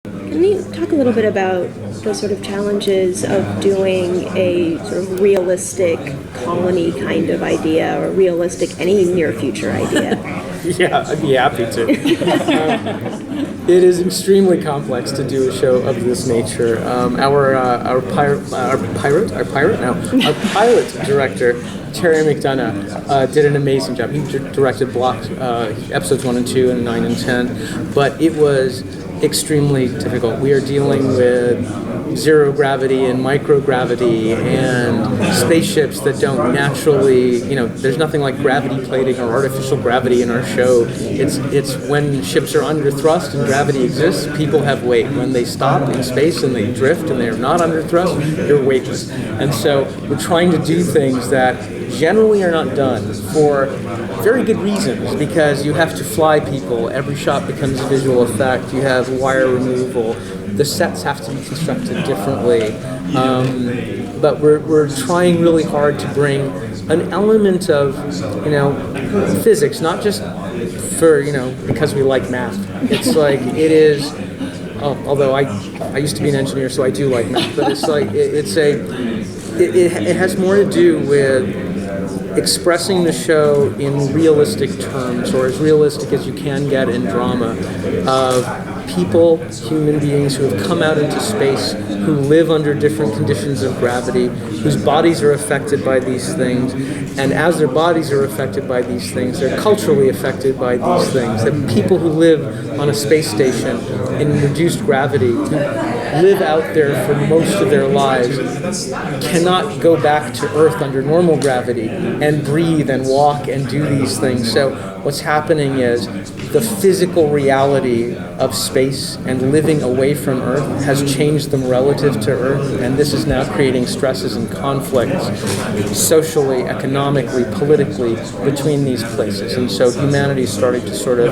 Can you talk a little bit about the sort of challenges of doing a sort of realistic colony kind of idea, or realistic any near future idea? Yeah, I'd be happy to. It is extremely complex to do a show of this nature. Our pilot director, Terry McDonough, did an amazing job. He directed episodes 1 and 2 and 9 and 10, but it was extremely difficult. We are dealing with zero gravity and microgravity and spaceships that don't naturally, there's nothing like gravity plating or artificial gravity in our show. It's when ships are under thrust and gravity exists, people have weight. When they stop in space and they drift and they're not under thrust, they're weightless. And so we're trying to do things that generally are not done for very good reasons, because you have to fly people. Every shot becomes a visual effect. You have wire removal. The sets have to be constructed differently. But we're trying really hard to bring an element of, physics, not just for, because we like math. It's like, it is, although I used to be an engineer, so I do like math, but it's like, it has more to do with expressing the show in realistic terms, or as realistic as you can get in drama, of people, human beings who have come out into space, who live under different conditions of gravity, whose bodies are affected by these things, and as their bodies are affected by these things, they're culturally affected by these things. That people who live on a space station in reduced gravity, who live out there for most of their lives, cannot go back to Earth under normal gravity and breathe and walk and do these things. So what's happening is the physical reality of space and living away from Earth has changed them relative to Earth, and this is now creating stresses and conflicts socially, economically, politically between these places. And so humanity is starting to sort of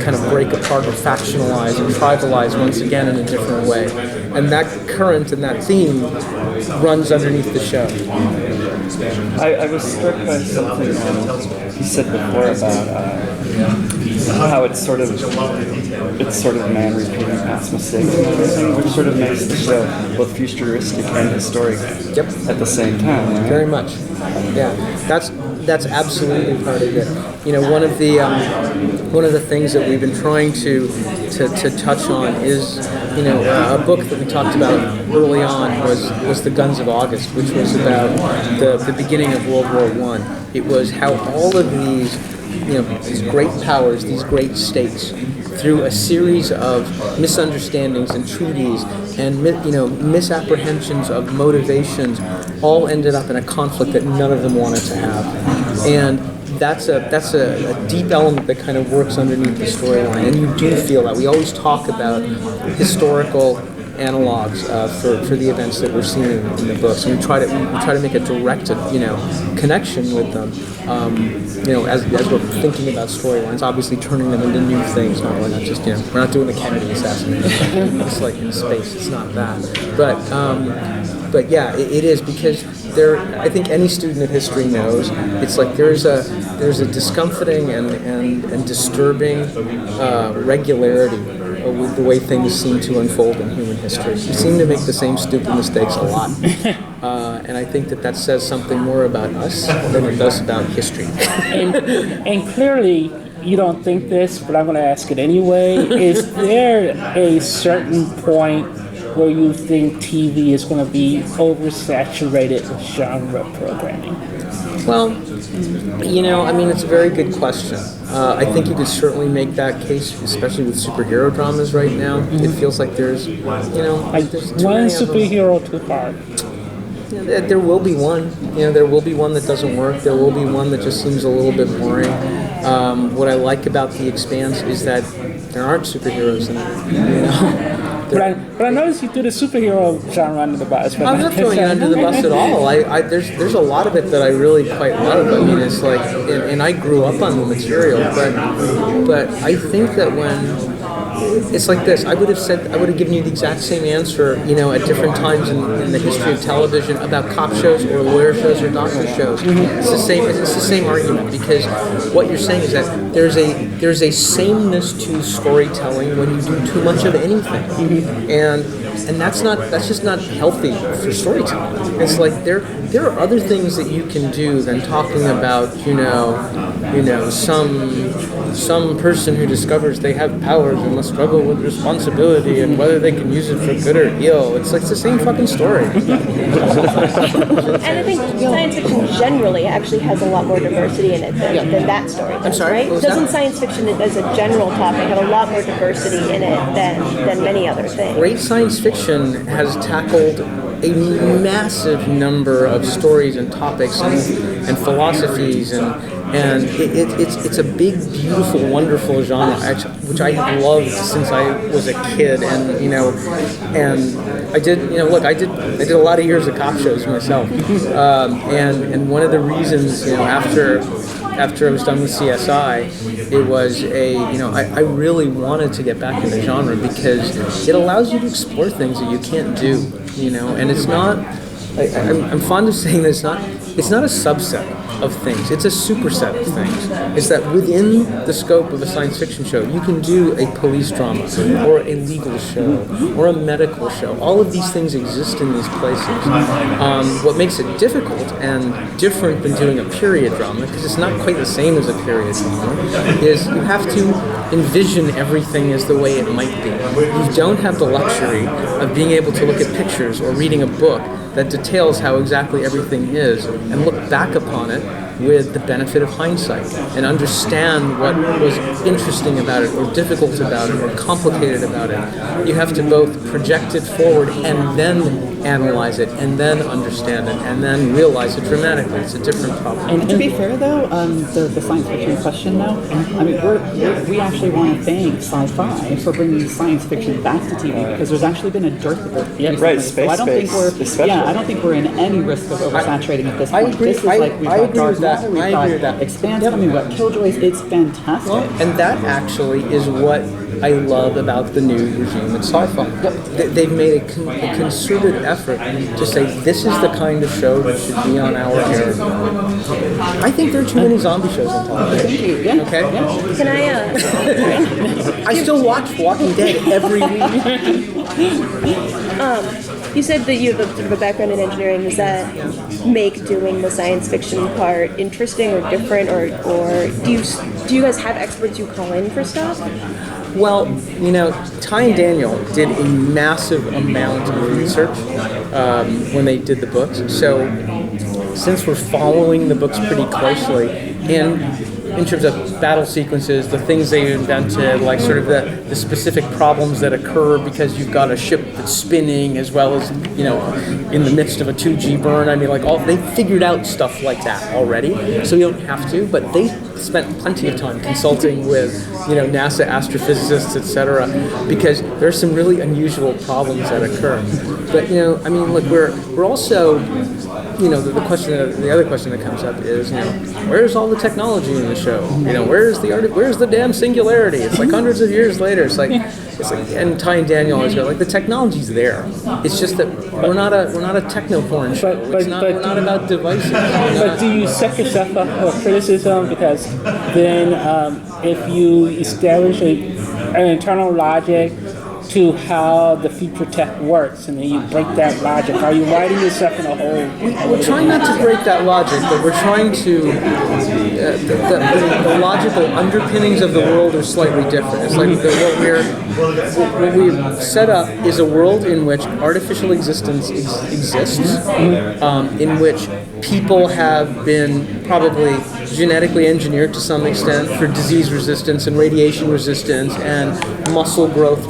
kind of break apart and factionalize and tribalize once again in a different way. And that current and that theme runs underneath the show. I was struck by something you said before about how it's sort of man repeating past mistakes and everything, which sort of makes the show both futuristic and historic at the same time. Right? Very much. Yeah, that's absolutely part of it. One of the things that we've been trying to touch on is, a book that we talked about early on was The Guns of August, which was about the beginning of World War I. It was how all of these great powers, these great states, through a series of misunderstandings and treaties and misapprehensions of motivations, all ended up in a conflict that none of them wanted to have. And that's a deep element that kind of works underneath the storyline, and you do feel that. We always talk about historical analogs for the events that we're seeing in the books, and we try to make a direct connection with them. As we're thinking about storylines, obviously turning them into new things. We're not just we're not doing the Kennedy assassination. It's like in space. It's not that. But yeah, it is, because I think any student of history knows it's like there's a discomforting and disturbing regularity with the way things seem to unfold in human history. We seem to make the same stupid mistakes a lot. And I think that says something more about us than it does about history. And clearly, you don't think this, but I'm going to ask it anyway. Is there a certain point where you think TV is going to be oversaturated with genre programming? Well, it's a very good question. I think you could certainly make that case, especially with superhero dramas right now. It feels like there's too one superhero too hard. There will be one. There will be one that doesn't work. There will be one that just seems a little bit boring. What I like about The Expanse is that there aren't superheroes in it. But I noticed you threw the superhero genre under the bus. I'm not throwing it under the bus at all. There's a lot of it that I really quite love. I mean, it's like, and I grew up on the material, but I think that when it's like this. I would have given you the exact same answer, at different times in the history of television about cop shows or lawyer shows or doctor shows. It's the same. It's the same argument, because what you're saying is that there's a sameness to storytelling when you do too much of anything, and that's just not healthy for storytelling. It's like there are other things that you can do than talking about some person who discovers they have powers and must struggle with responsibility and whether they can use it for good or ill. It's like it's the same fucking story. And I think science fiction generally actually has a lot more diversity in it than that story does, I'm sorry, right? what was Doesn't that? science fiction as a general topic have a lot more diversity in it than many other things? Great science fiction has tackled a massive number of stories and topics and philosophies and it's a big, beautiful, wonderful genre, which I have loved since I was a kid, and I did a lot of years of cop shows myself, and one of the reasons, after I was done with CSI, it was I really wanted to get back in the genre because it allows you to explore things that you can't do, and it's not. I'm fond of saying that it's not a subset of things. It's a superset of things. It's that within the scope of a science fiction show, you can do a police drama or a legal show or a medical show. All of these things exist in these places. What makes it difficult and different than doing a period drama, because it's not quite the same as a period drama, is you have to envision everything as the way it might be. You don't have the luxury of being able to look at pictures or reading a book that details how exactly everything is and look back upon it with the benefit of hindsight and understand what was interesting about it or difficult about it or complicated about it. You have to both project it forward and then analyze it and then understand it and then realize it dramatically. It's a different problem. And to be fair, though, the science fiction question, though, I mean, we actually want to thank Syfy for bringing science fiction back to TV, because there's actually been a dearth of it. Yeah, right, space, I don't think especially. I don't think we're in any risk of oversaturating at this I point. agree. This is like we've I got agree Dark with that. Matter, we've I got agree with that. Expanse, Yep. I mean, we've got Killjoys. It's fantastic. And that actually is what I love about the new regime at Syfy. They've made a concerted effort to say this is the kind of show that should be on our air. I think there are too many zombie shows on television. Yeah. Okay? Can I, I still watch Walking Dead every week. you said that you have a sort of a background in engineering. Does that make doing the science fiction part interesting or different, or do you guys have experts you call in for stuff? Well, Ty and Daniel did a massive amount of research when they did the books. So since we're following the books pretty closely, and in terms of battle sequences, the things they invented, like sort of the specific problems that occur because you've got a ship that's spinning as well as, in the midst of a 2G burn. I mean, they figured out stuff like that already, so you don't have to, but they spent plenty of time consulting with, NASA astrophysicists, etc., because there are some really unusual problems that occur. But, look, we're also, the other question that comes up is, where's all the technology in the show? Where's the damn singularity? It's like hundreds of years later. It's like, and Ty and Daniel always go, the technology's there. It's just that we're not a techno porn show. We're not about devices. But do you set yourself up for criticism? Because then if you establish an internal logic to how the future tech works, and then you break that logic, are you writing yourself in a hole? We're trying not to break that logic, but we're trying to. The logical underpinnings of the world are slightly different. It's like what we've set up is a world in which artificial existence exists, in which people have been probably genetically engineered to some extent for disease resistance and radiation resistance and muscle growth,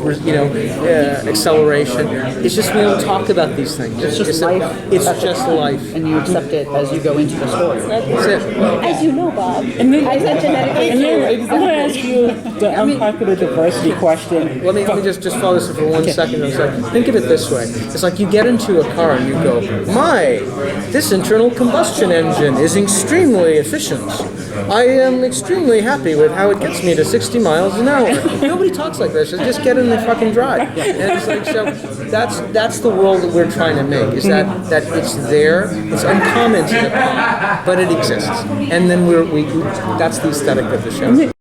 acceleration. It's just we don't talk about these things. It's just life. It's at the just time, life. and you accept it as you go into the story. That's it. As you know, Bob, And then, I said genetically and then true. I'm going to ask you the unpopular diversity question. Let me just follow this for 1 second. It's like, think of it this way. It's like you get into a car and you go, my, this internal combustion engine is extremely efficient. I am extremely happy with how it gets me to 60 miles an hour. Nobody talks like this. Just get in the fucking drive. And it's like, so that's the world that we're trying to make, is that it's there, it's uncommon to the pop, but it exists. And then that's the aesthetic of the show.